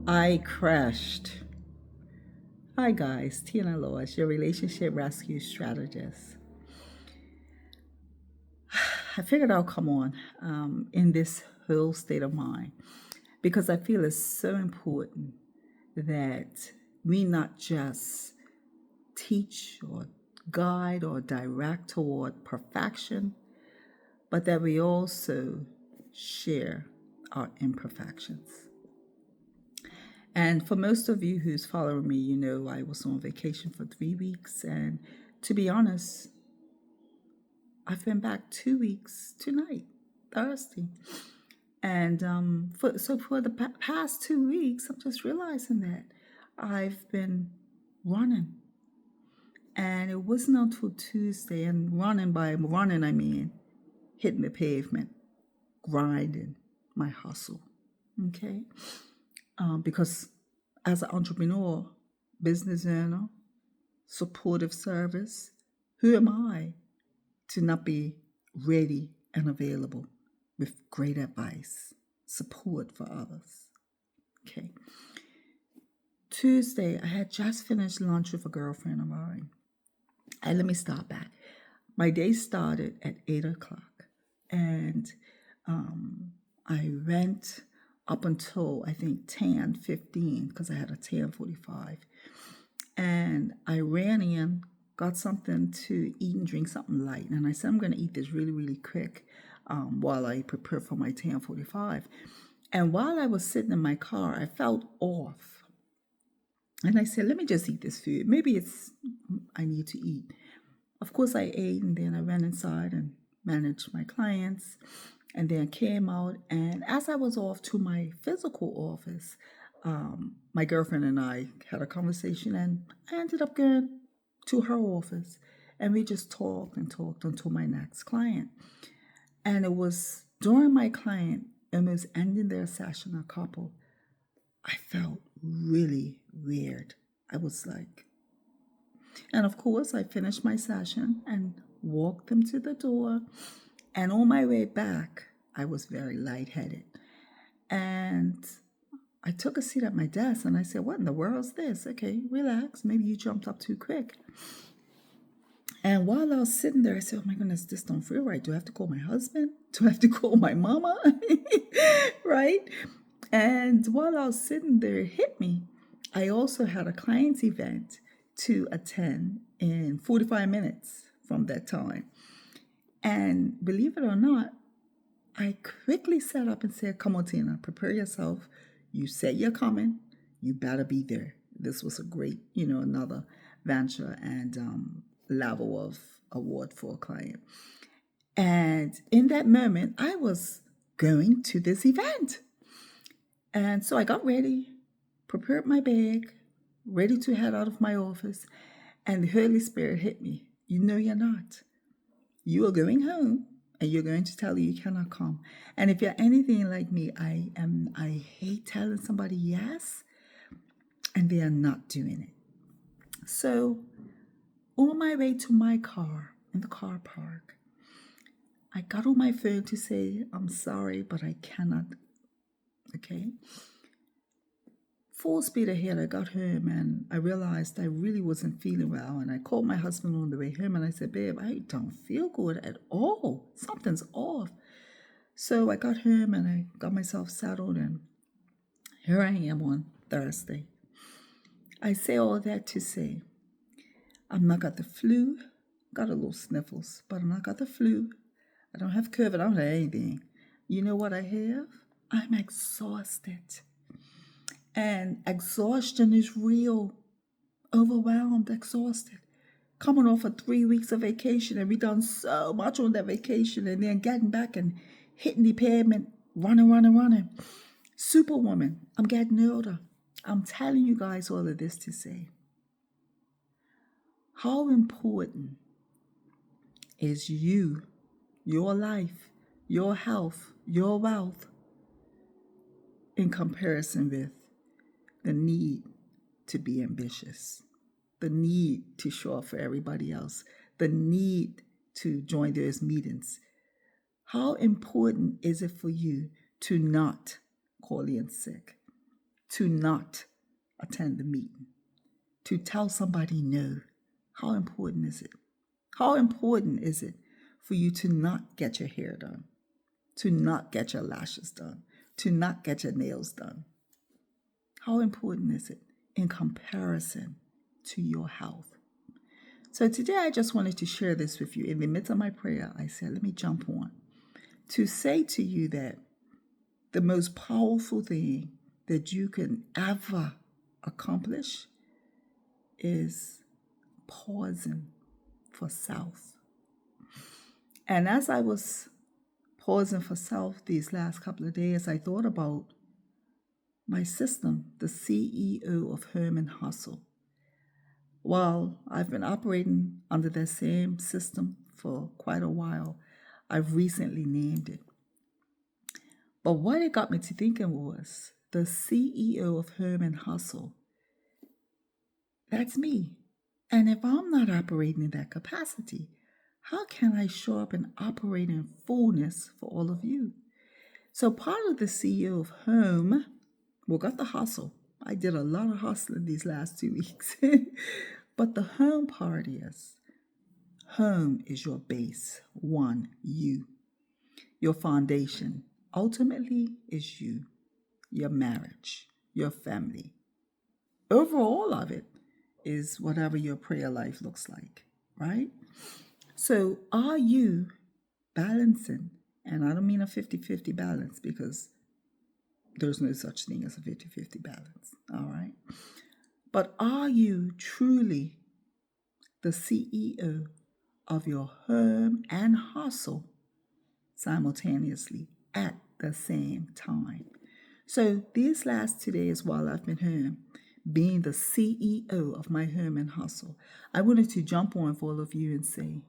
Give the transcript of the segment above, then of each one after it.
I crashed. Hi guys, Tina Lois, your relationship rescue strategist. I figured I'll come on in this whole state of mind because I feel it's so important that we not just teach or guide or direct toward perfection, but that we also share our imperfections. And for most of you who's following me, you know I was on vacation for 3 weeks. And to be honest, I've been back 2 weeks tonight, Thursday. And for the past 2 weeks, I'm just realizing that I've been running. And it wasn't until Tuesday, and by running, I mean hitting the pavement, grinding my hustle. Okay? Because as an entrepreneur, business owner, supportive service, who am I to not be ready and available with great advice, support for others? Okay. Tuesday, I had just finished lunch with a girlfriend of mine. And let me start back. My day started at 8 o'clock, and I went up until I think 10:15 because I had a 10:45. And I ran in, got something to eat and drink, something light. And I said, I'm going to eat this really, really quick while I prepare for my 10:45. And while I was sitting in my car, I felt off. And I said, let me just eat this food. Maybe I need to eat. Of course, I ate, and then I went inside and managed my clients, and then came out. And as I was off to my physical office, my girlfriend and I had a conversation, and I ended up going to her office, and we just talked and talked until my next client. And it was during my client almost ending their session, a couple, I felt really weird. I was like, and of course, I finished my session and walked them to the door. And on my way back, I was very lightheaded. And I took a seat at my desk and I said, what in the world is this? Okay, relax. Maybe you jumped up too quick. And while I was sitting there, I said, oh my goodness, this don't feel right. Do I have to call my husband? Do I have to call my mama? Right? And while I was sitting there, it hit me. I also had a client's event to attend in 45 minutes from that time. And believe it or not, I quickly sat up and said, come on, Tina, prepare yourself. You said you're coming. You better be there. This was a great, another venture and level of award for a client. And in that moment, I was going to this event. And so I got ready, prepared my bag, ready to head out of my office. And the Holy Spirit hit me. You know you're not. You are going home, and you're going to tell you cannot come. And if you're anything like me, I hate telling somebody yes, and they are not doing it. So on my way to my car in the car park, I got on my phone to say, I'm sorry, but I cannot. Okay. Full speed ahead, I got home and I realized I really wasn't feeling well. And I called my husband on the way home and I said, babe, I don't feel good at all. Something's off. So I got home and I got myself settled, and here I am on Thursday. I say all that to say I've not got the flu, got a little sniffles, but I'm not got the flu. I don't have COVID, I don't have anything. You know what I have? I'm exhausted. And exhaustion is real. Overwhelmed, exhausted. Coming off of 3 weeks of vacation, and we done so much on that vacation, and then getting back and hitting the pavement, running. Superwoman, I'm getting older. I'm telling you guys all of this to say, how important is you, your life, your health, your wealth, in comparison with the need to be ambitious, the need to show up for everybody else, the need to join those meetings. How important is it for you to not call in sick, to not attend the meeting, to tell somebody no. How important is it? How important is it for you to not get your hair done, to not get your lashes done, to not get your nails done? How important is it in comparison to your health? So today I just wanted to share this with you. In the midst of my prayer, I said, let me jump on to say to you that the most powerful thing that you can ever accomplish is pausing for self. And as I was pausing for self these last couple of days, I thought about my system, the CEO of Herman Hustle. While I've been operating under that same system for quite a while, I've recently named it. But what it got me to thinking was the CEO of Herman Hustle. That's me. And if I'm not operating in that capacity, how can I show up and operate in fullness for all of you? So part of the CEO of Home, we got the hustle. I did a lot of hustling these last 2 weeks. But the home part is, home is your base. One, you. Your foundation ultimately is you, your marriage, your family. Overall of it is whatever your prayer life looks like, right? So are you balancing? And I don't mean a 50-50 balance, because there's no such thing as a 50-50 balance, all right? But are you truly the CEO of your home and hustle simultaneously at the same time? So these last 2 days while I've been home, being the CEO of my home and hustle, I wanted to jump on for all of you and say,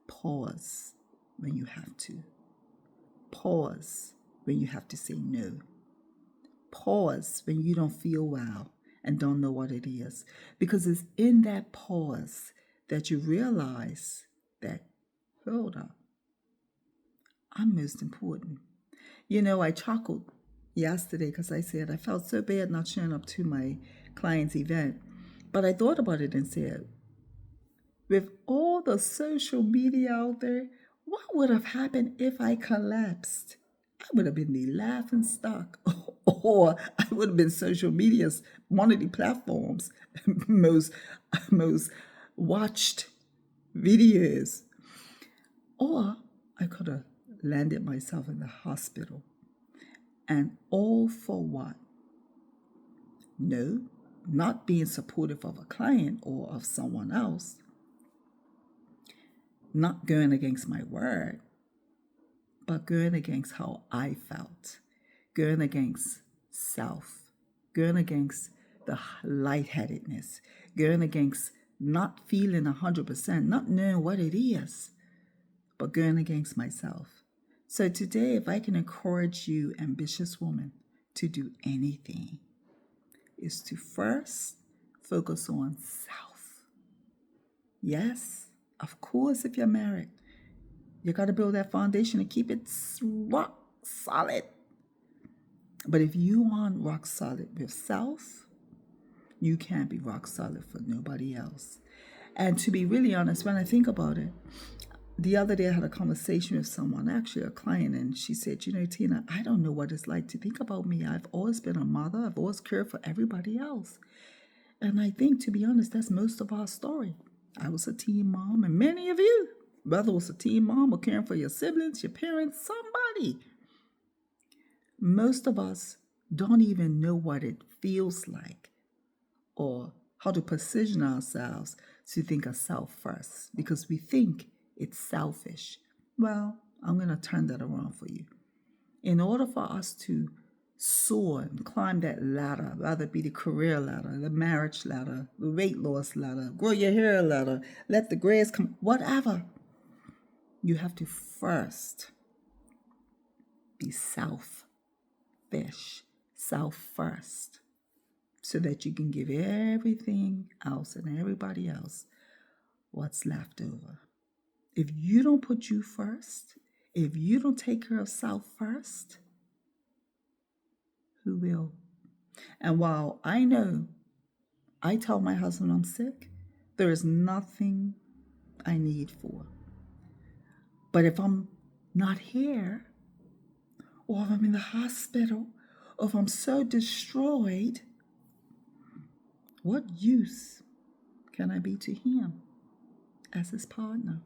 pause when you have to. Pause when you have to say no. Pause when you don't feel well and don't know what it is. Because it's in that pause that you realize that, hold up, I'm most important. You know, I chuckled yesterday because I said I felt so bad not showing up to my client's event. But I thought about it and said, with all the social media out there, what would have happened if I collapsed? I would have been the laughing stock, or I would have been social media's one of the platforms most watched videos, or I could have landed myself in the hospital. And all for what? No, not being supportive of a client or of someone else, not going against my word, but going against how I felt, going against self, going against the lightheadedness, going against not feeling 100%, not knowing what it is, but going against myself. So today, if I can encourage you, ambitious woman, to do anything, is to first focus on self. Yes, of course, if you're married, you got to build that foundation and keep it rock solid. But if you aren't rock solid with self, you can't be rock solid for nobody else. And to be really honest, when I think about it, the other day I had a conversation with someone, actually a client, and she said, you know, Tina, I don't know what it's like to think about me. I've always been a mother. I've always cared for everybody else. And I think, to be honest, that's most of our story. I was a teen mom, and many of you, whether it was a teen mom or caring for your siblings, your parents, somebody, most of us don't even know what it feels like or how to position ourselves to think of self first, because we think it's selfish. Well, I'm going to turn that around for you. In order for us to soar and climb that ladder, whether it be the career ladder, the marriage ladder, the weight loss ladder, grow your hair ladder, let the grays come, whatever, you have to first be selfish, self first, so that you can give everything else and everybody else what's left over. If you don't put you first, if you don't take care of self first, who will? And while I know I tell my husband I'm sick, there is nothing I need for. But if I'm not here, or if I'm in the hospital, or if I'm so destroyed, what use can I be to him as his partner?